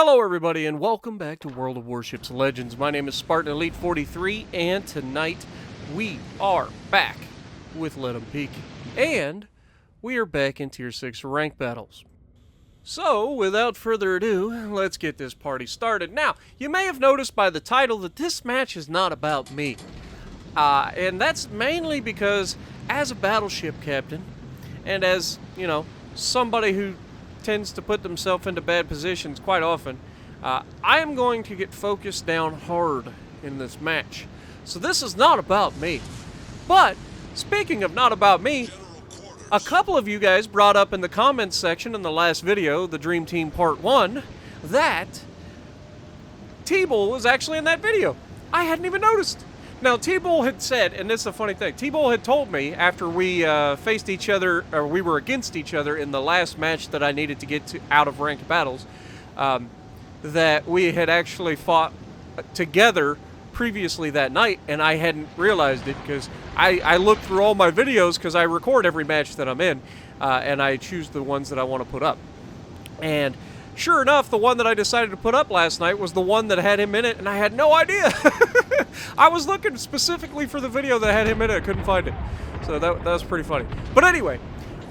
Hello everybody and welcome back to World of Warships Legends. My name is Spartan Elite 43 and tonight we are back with Let 'em Peek. And we are back in Tier 6 rank battles. So, without further ado, let's get this party started. Now, you may have noticed by the title that this match is not about me. And that's mainly because as a battleship captain, and as, you know, somebody who tends to put themselves into bad positions quite often, I am going to get focused down hard in this match. So this is not about me. But, speaking of not about me, a couple of you guys brought up in the comments section in the last video, the Dream Team Part 1, that T-Bull was actually in that video. I hadn't even noticed. Now, T-Bull had said, and this is a funny thing, T-Bull had told me after we faced each other, or we were against each other in the last match that I needed to get to out of ranked battles, that we had actually fought together previously that night, and I hadn't realized it because I looked through all my videos because I record every match that I'm in, and I choose the ones that I want to put up. And sure enough, the one that I decided to put up last night was the one that had him in it, and I had no idea. I was looking specifically for the video that had him in it. I couldn't find it. So that was pretty funny. But anyway,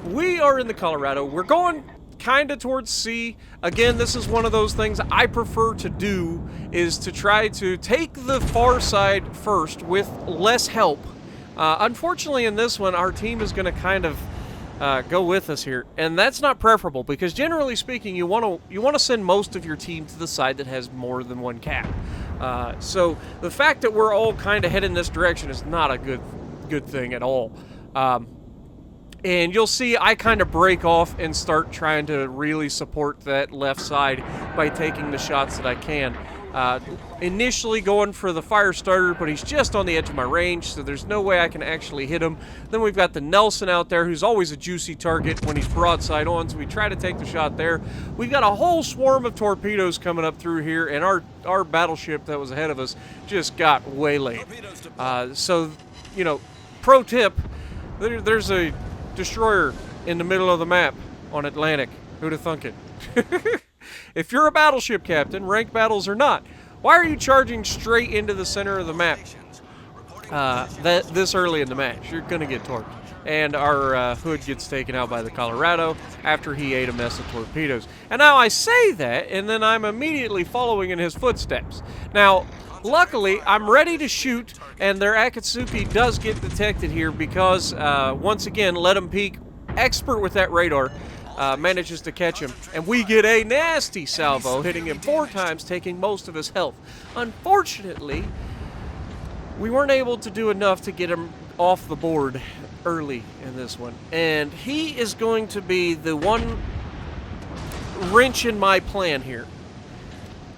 we are in the Colorado. We're going kind of towards C. Again, this is one of those things I prefer to do, is to try to take the far side first with less help. Unfortunately, in this one, our team is going to kind of go with us here, and that's not preferable because generally speaking, you want to send most of your team to the side that has more than one cap. So the fact that we're all kind of heading this direction is not a good thing at all. And you'll see I kind of break off and start trying to really support that left side by taking the shots that I can. Initially going for the fire starter, but he's just on the edge of my range, so there's no way I can actually hit him. Then we've got the Nelson out there, who's always a juicy target when he's broadside on, so we try to take the shot there. We've got a whole swarm of torpedoes coming up through here, and our battleship that was ahead of us just got waylaid. So, you know, pro tip, there's a destroyer in the middle of the map on Atlantic. Who'd have thunk it? If you're a battleship captain, ranked battles or not, why are you charging straight into the center of the map this early in the match? You're going to get torqued. And our hood gets taken out by the Colorado after he ate a mess of torpedoes. And now I say that, and then I'm immediately following in his footsteps. Now, luckily, I'm ready to shoot, and their Akatsuki does get detected here because, once again, Let 'em Peek, expert with that radar, manages to catch him, and we get a nasty salvo, hitting him 4 times, taking most of his health. Unfortunately, we weren't able to do enough to get him off the board early in this one, and he is going to be the one wrench in my plan here.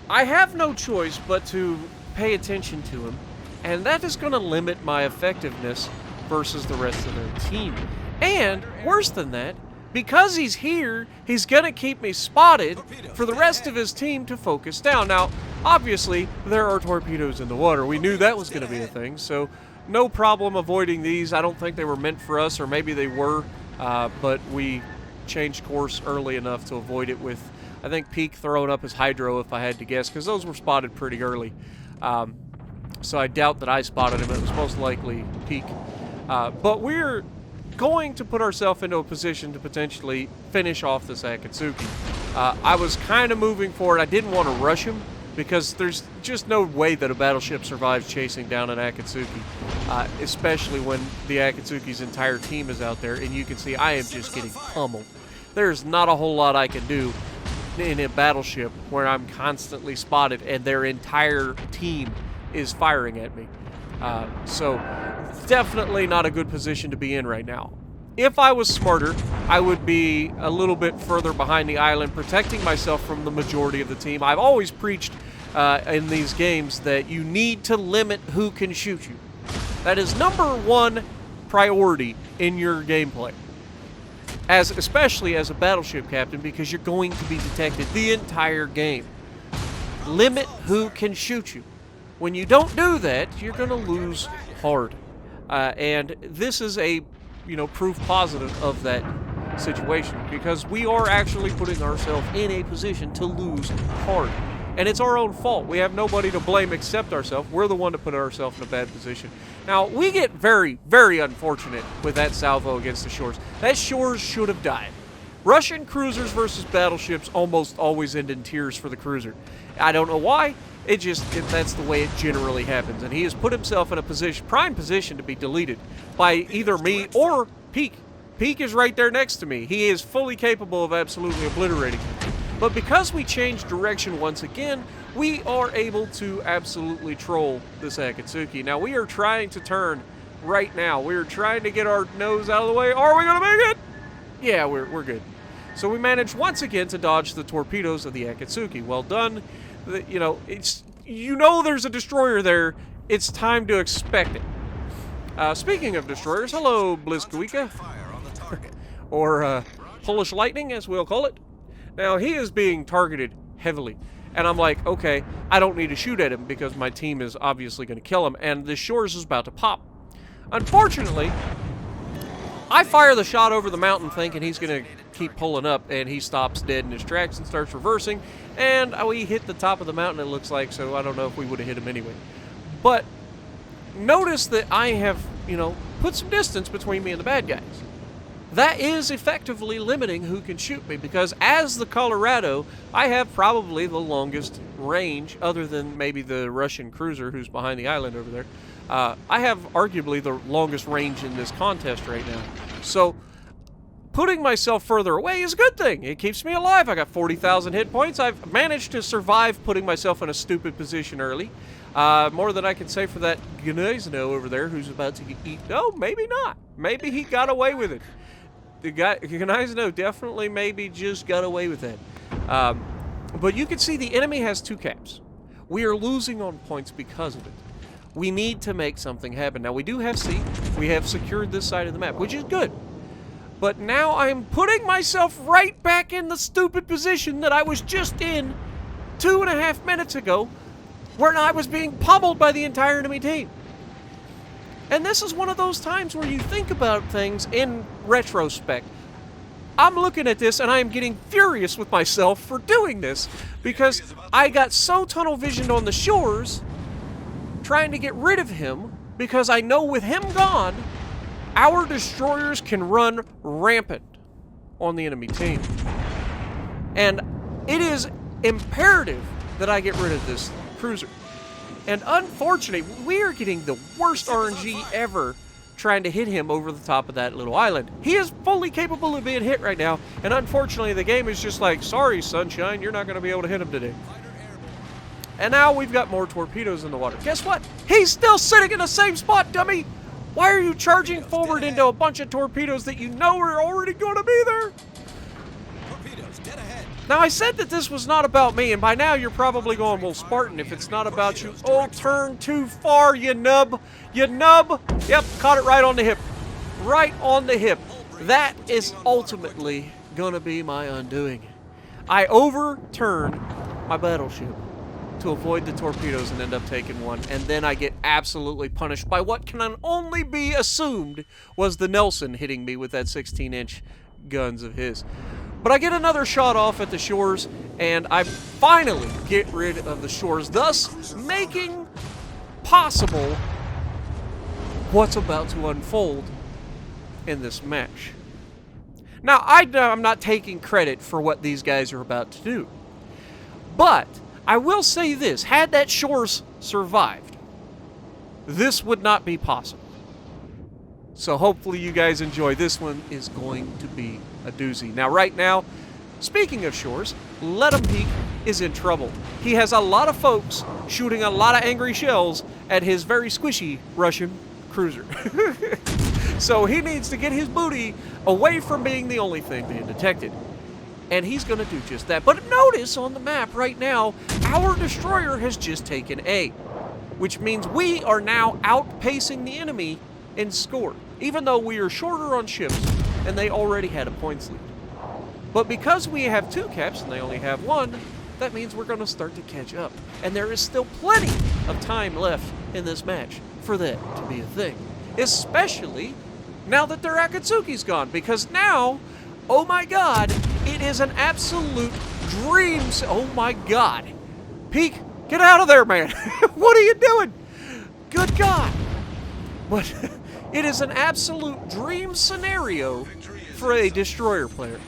I have no choice but to pay attention to him, and that is going to limit my effectiveness versus the rest of their team. And worse than that, because he's here, he's going to keep me spotted for the rest of his team to focus down. Now, obviously, there are torpedoes in the water. We knew that was going to be a thing, so no problem avoiding these. I don't think they were meant for us, or maybe they were, but we changed course early enough to avoid it with, I think, Peak throwing up his hydro, if I had to guess, because those were spotted pretty early. So I doubt that I spotted him. It was most likely Peak. But we're going to put ourselves into a position to potentially finish off this Akatsuki. I was kind of moving forward. I didn't want to rush him because there's just no way that a battleship survives chasing down an Akatsuki, especially when the Akatsuki's entire team is out there, and you can see I am just getting pummeled. There's not a whole lot I can do in a battleship where I'm constantly spotted and their entire team is firing at me. So definitely not a good position to be in right now. If I was smarter, I would be a little bit further behind the island, protecting myself from the majority of the team. I've always preached in these games that you need to limit who can shoot you. That is #1 priority in your gameplay, especially as a battleship captain, because you're going to be detected the entire game. Limit who can shoot you. When you don't do that, you're going to lose hard. And this is a, proof positive of that situation, because we are actually putting ourselves in a position to lose hard. And it's our own fault. We have nobody to blame except ourselves. We're the one to put ourselves in a bad position. Now, we get very, very unfortunate with that salvo against the shores. That shores should have died. Russian cruisers versus battleships almost always end in tears for the cruiser. I don't know why. That's the way it generally happens. And he has put himself in a prime position to be deleted by either me or Peak. Peak is right there next to me. He is fully capable of absolutely obliterating him. But because we changed direction once again, we are able to absolutely troll this Akatsuki. Now, we are trying to turn right now. We are trying to get our nose out of the way. Are we going to make it? Yeah, we're good. So we managed once again to dodge the torpedoes of the Akatsuki. Well done. There's a destroyer there. It's time to expect it. Speaking of destroyers, hello, Bliskowica. Or Polish Lightning, as we'll call it. Now, he is being targeted heavily. And I'm like, okay, I don't need to shoot at him because my team is obviously going to kill him. And the shores is about to pop. Unfortunately, I fire the shot over the mountain thinking he's going to keep pulling up. And he stops dead in his tracks and starts reversing. And we hit the top of the mountain, it looks like. So I don't know if we would have hit him anyway. But notice that I have, put some distance between me and the bad guys. That is effectively limiting who can shoot me, because as the Colorado, I have probably the longest range, other than maybe the Russian cruiser who's behind the island over there. I have arguably the longest range in this contest right now. So putting myself further away is a good thing. It keeps me alive. I got 40,000 hit points. I've managed to survive putting myself in a stupid position early. More than I can say for that Gnezno over there who's about to eat. No, maybe not. Maybe he got away with it. The guy, Gnezno definitely maybe just got away with that. But you can see the enemy has 2 caps. We are losing on points because of it. We need to make something happen. Now, we do have C. We have secured this side of the map, which is good. But now I'm putting myself right back in the stupid position that I was just in 2.5 minutes ago, where I was being pummeled by the entire enemy team. And this is one of those times where you think about things in retrospect. I'm looking at this and I am getting furious with myself for doing this, because I got so tunnel visioned on the shores trying to get rid of him, because I know with him gone, our destroyers can run rampant on the enemy team. And it is imperative that I get rid of this cruiser. And unfortunately, we are getting the worst RNG ever trying to hit him over the top of that little island. He is fully capable of being hit right now, and unfortunately the game is just like, sorry, sunshine, you're not going to be able to hit him today. And now we've got more torpedoes in the water. Guess what? He's still sitting in the same spot, dummy! Why are you charging forward into a bunch of torpedoes that you know are already going to be there? Now, I said that this was not about me, and by now you're probably going, well, Spartan, if it's not about you, oh, turn too far, you nub. You nub. Yep, caught it right on the hip. Right on the hip. That is ultimately going to be my undoing. I overturn my battleship to avoid the torpedoes and end up taking one, and then I get absolutely punished by what can only be assumed was the Nelson hitting me with that 16-inch guns of his. But I get another shot off at the shores, and I finally get rid of the shores, thus making possible what's about to unfold in this match. Now, I'm not taking credit for what these guys are about to do, but I will say this: had that shores survived, this would not be possible. So hopefully you guys enjoy. This one is going to be a doozy. Now, right now, speaking of shores, Let 'em Peak is in trouble. He has a lot of folks shooting a lot of angry shells at his very squishy Russian cruiser. So he needs to get his booty away from being the only thing being detected. And he's going to do just that. But notice on the map right now, our destroyer has just taken A, which means we are now outpacing the enemy in score, even though we are shorter on ships and they already had a points lead. But because we have 2 caps and they only have 1, that means we're going to start to catch up. And there is still plenty of time left in this match for that to be a thing. Especially now that their Akatsuki's gone, because now Oh my god, it is an absolute dream. Oh my god. Peak, get out of there, man. What are you doing? Good god. But it is an absolute dream scenario for a destroyer player.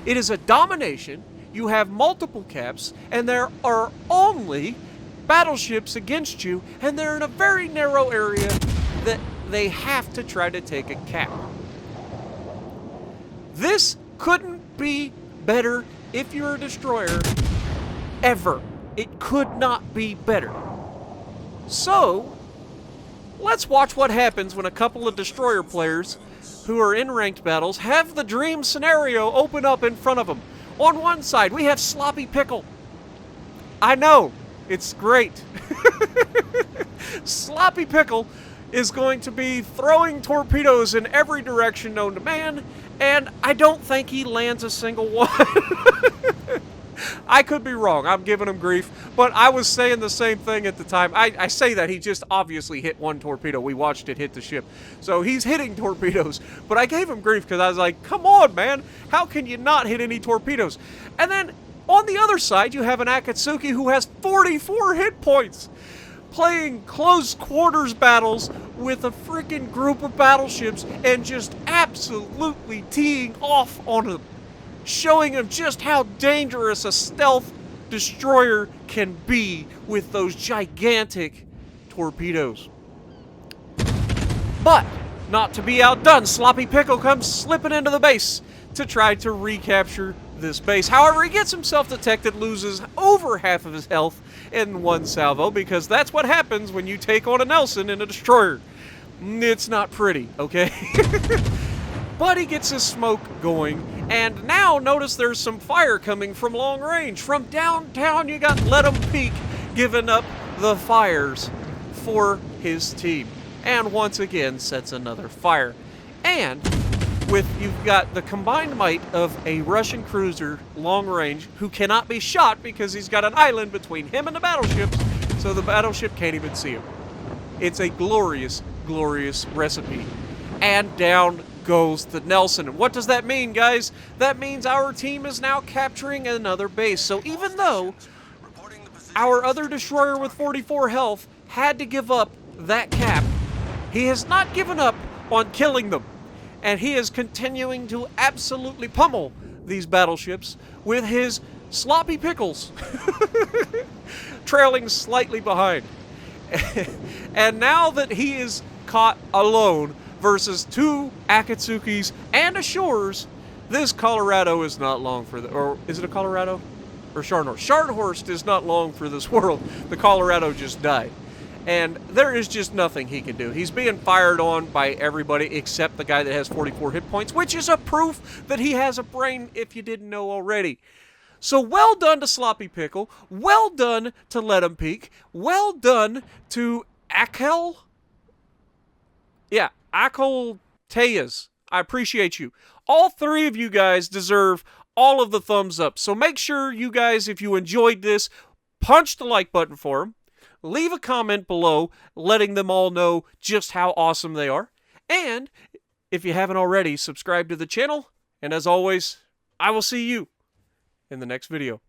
It is a domination. You have multiple caps, and there are only battleships against you, and they're in a very narrow area that they have to try to take a cap. This couldn't be better if you're a destroyer, ever. It could not be better. So, let's watch what happens when a couple of destroyer players who are in ranked battles have the dream scenario open up in front of them. On one side, we have Sloppy Pickle. I know, it's great. Sloppy Pickle is going to be throwing torpedoes in every direction known to man, and I don't think he lands a single one. I could be wrong. I'm giving him grief, but I was saying the same thing at the time. I say that he just obviously hit one torpedo. We watched it hit the ship. So he's hitting torpedoes, but I gave him grief because I was like, come on, man. How can you not hit any torpedoes? And then on the other side, you have an Akatsuki who has 44 hit points, playing close quarters battles with a freaking group of battleships and just absolutely teeing off on them, showing him just how dangerous a stealth destroyer can be with those gigantic torpedoes. But, not to be outdone, Sloppy Pickle comes slipping into the base to try to recapture this base. However, he gets himself detected, loses over half of his health in one salvo, because that's what happens when you take on a Nelson in a destroyer. It's not pretty, okay? But he gets his smoke going, and now notice there's some fire coming from long range. From downtown, you got Let 'em Peek giving up the fires for his team. And once again sets another fire. And you've got the combined might of a Russian cruiser long range who cannot be shot because he's got an island between him and the battleships, so the battleship can't even see him. It's a glorious, glorious recipe. And down goes the Nelson. And what does that mean, guys? That means our team is now capturing another base. So even though our other destroyer with 44 health had to give up that cap, he has not given up on killing them. And he is continuing to absolutely pummel these battleships with his sloppy pickles, trailing slightly behind. And now that he is caught alone versus two Akatsukis and a Shores, this Colorado is not long for the... Or is it a Colorado? Or Scharnhorst? Scharnhorst is not long for this world. The Colorado just died. And there is just nothing he can do. He's being fired on by everybody except the guy that has 44 hit points, which is a proof that he has a brain if you didn't know already. So well done to Sloppy Pickle. Well done to Let 'em Peek. Well done to Akel. Yeah, Akel Teyas. I appreciate you. All three of you guys deserve all of the thumbs up. So make sure you guys, if you enjoyed this, punch the like button for them. Leave a comment below letting them all know just how awesome they are. And if you haven't already, subscribe to the channel. And as always, I will see you in the next video.